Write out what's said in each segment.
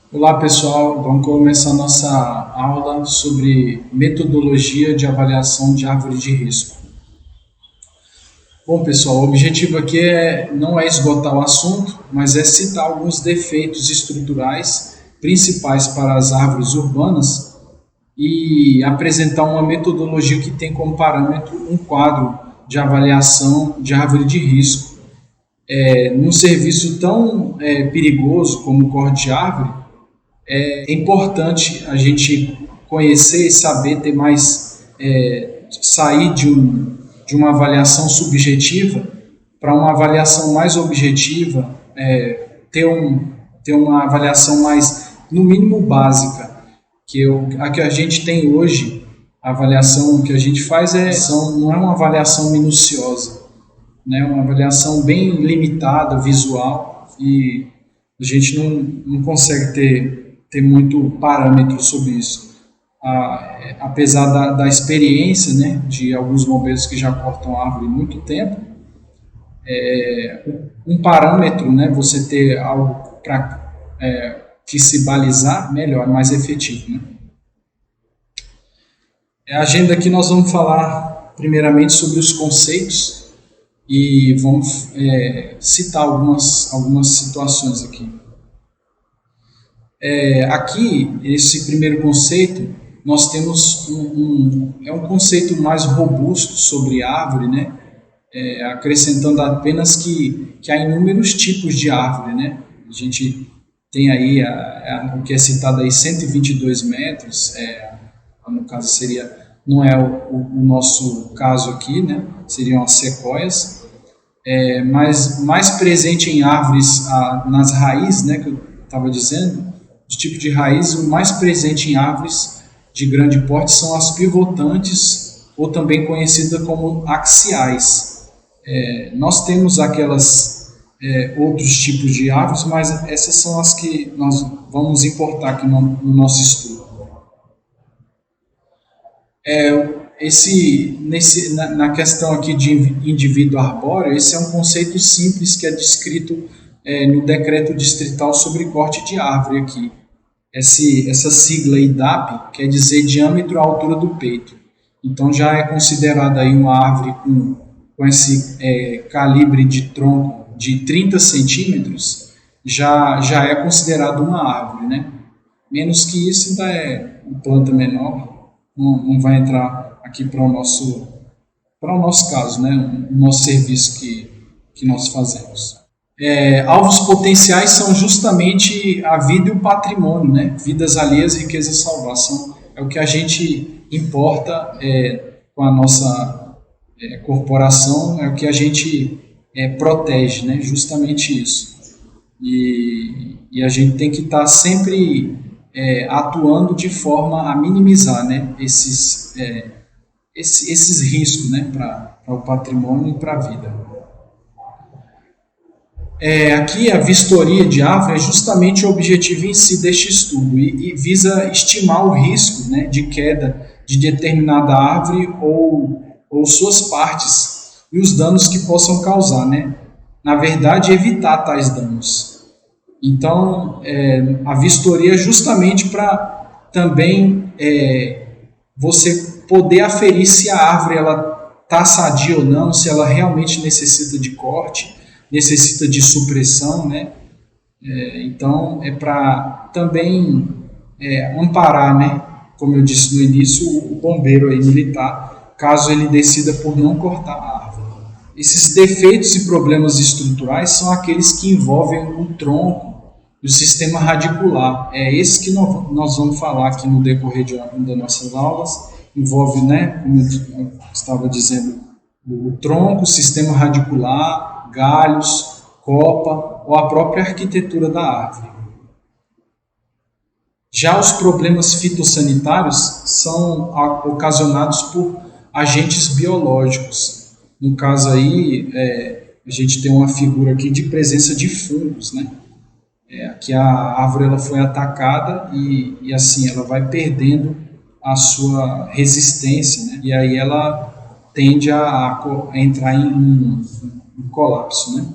Olá pessoal, vamos começar nossa aula sobre metodologia de avaliação de árvore de risco. Bom pessoal, o objetivo aqui não é esgotar o assunto, mas é citar alguns defeitos estruturais principais para as árvores urbanas e apresentar uma metodologia que tem como parâmetro um quadro de avaliação de árvore de risco. Num serviço tão perigoso como o corte de árvore, é importante a gente conhecer e saber ter mais, sair de uma avaliação subjetiva para uma avaliação mais objetiva, ter uma avaliação mais, no mínimo, básica, a que a gente tem hoje. A avaliação que a gente faz não é uma avaliação minuciosa, né? Uma avaliação bem limitada, visual, e a gente não consegue ter muito parâmetro sobre isso. Apesar da experiência, né, de alguns bombeiros que já cortam árvore há muito tempo, um parâmetro, né, você ter algo para que se balizar melhor, mais efetivo. Né? A agenda aqui nós vamos falar primeiramente sobre os conceitos e vamos citar algumas situações aqui. Aqui, esse primeiro conceito, nós temos um conceito mais robusto sobre árvore, né? Acrescentando apenas que há inúmeros tipos de árvore, né? A gente tem aí o que é citado aí 122 metros, no caso não é o nosso caso aqui, né? Seriam as sequoias, mas mais presente em árvores nas raízes, né? Que eu estava dizendo, os tipos de raiz, o mais presente em árvores de grande porte são as pivotantes, ou também conhecidas como axiais. Nós temos outros tipos de árvores, mas essas são as que nós vamos importar aqui no nosso estudo. Na questão aqui de indivíduo arbóreo, esse é um conceito simples que é descrito no decreto distrital sobre corte de árvore aqui. Essa sigla IDAP quer dizer diâmetro à altura do peito. Então já é considerada aí uma árvore com esse calibre de tronco de 30 centímetros, já é considerado uma árvore, né? Menos que isso ainda é uma planta menor, não vai entrar aqui para o nosso caso, né? O nosso serviço que nós fazemos. Alvos potenciais são justamente a vida e o patrimônio, né? Vidas alheias, riqueza e salvação. É o que a gente importa com a nossa corporação, é o que a gente protege, né? Justamente isso. E a gente tem que estar sempre atuando de forma a minimizar, né? Esses riscos, né? Para o patrimônio e para a vida. Aqui a vistoria de árvore é justamente o objetivo em si deste estudo e visa estimar o risco, né, de queda de determinada árvore ou suas partes e os danos que possam causar, né? Na verdade, evitar tais danos. Então, a vistoria é justamente para também você poder aferir se a árvore está sadia ou não, se ela realmente necessita de corte, necessita de supressão, né? Então, é para também amparar, né? Como eu disse no início, o bombeiro aí militar, caso ele decida por não cortar a árvore. Esses defeitos e problemas estruturais são aqueles que envolvem o tronco e o sistema radicular. É esse que nós vamos falar aqui no decorrer das nossas aulas. Envolve, né, como eu estava dizendo, o tronco, o sistema radicular, galhos, copa ou a própria arquitetura da árvore. Já os problemas fitossanitários são ocasionados por agentes biológicos. No caso aí, a gente tem uma figura aqui de presença de fungos, né? Aqui a árvore ela foi atacada e assim ela vai perdendo a sua resistência, né? E aí ela tende a entrar em um colapso, né?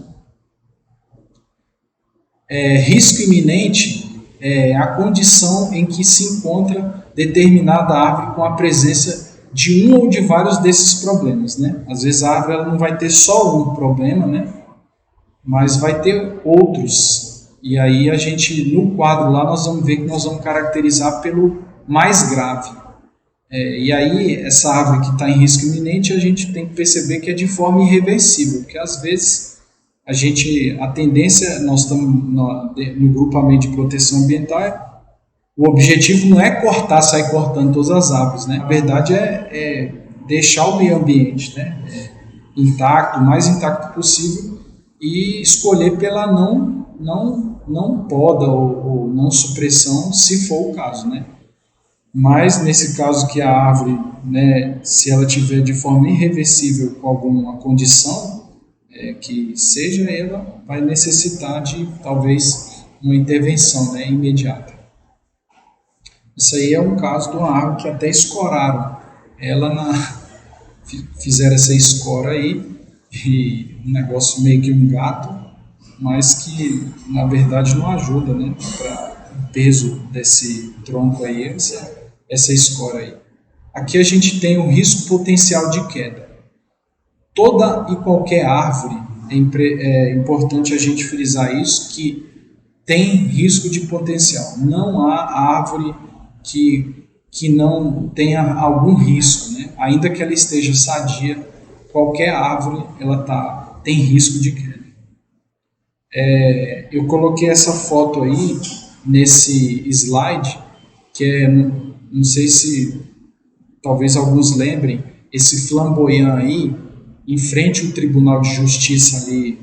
Risco iminente a condição em que se encontra determinada árvore com a presença de um ou de vários desses problemas, né? Às vezes a árvore ela não vai ter só um problema, né? Mas vai ter outros. E aí a gente, no quadro lá, nós vamos ver que nós vamos caracterizar pelo mais grave. E aí, essa árvore que está em risco iminente, a gente tem que perceber que é de forma irreversível, porque às vezes a tendência, nós estamos no grupamento de proteção ambiental, o objetivo não é sair cortando todas as árvores, né? A verdade é deixar o meio ambiente, né? Intacto, o mais intacto possível, e escolher pela não poda ou não supressão, se for o caso, né? Mas nesse caso que a árvore, né, se ela tiver de forma irreversível com alguma condição que seja, ela vai necessitar de talvez uma intervenção, né, imediata. Isso aí é um caso de uma árvore que até escoraram ela fizeram essa escora aí, e um negócio meio que um gato, mas que na verdade não ajuda, né, para o peso desse tronco aí, essa escora aí. Aqui a gente tem o risco potencial de queda. Toda e qualquer árvore, é importante a gente frisar isso, que tem risco de potencial. Não há árvore que não tenha algum risco, né? Ainda que ela esteja sadia, qualquer árvore tem risco de queda. Eu coloquei essa foto aí nesse slide, que não sei se talvez alguns lembrem, esse flamboyant aí, em frente ao Tribunal de Justiça ali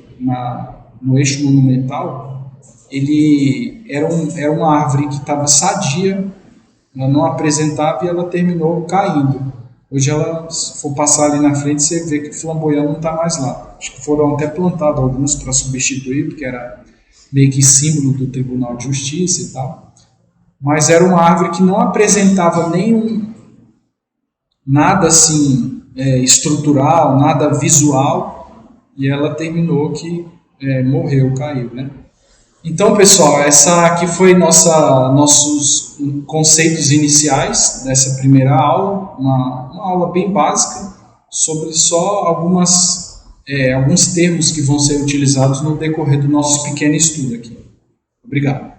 no eixo monumental, ele era uma árvore que estava sadia, ela não apresentava e ela terminou caindo. Hoje se for passar ali na frente, você vê que o flamboyant não está mais lá. Acho que foram até plantados alguns para substituir, porque era meio que símbolo do Tribunal de Justiça e tal. Mas era uma árvore que não apresentava nada assim estrutural, nada visual, e ela terminou que morreu, caiu, né? Então, pessoal, essa aqui foi nossos conceitos iniciais dessa primeira aula, uma aula bem básica sobre só alguns termos que vão ser utilizados no decorrer do nosso pequeno estudo aqui. Obrigado.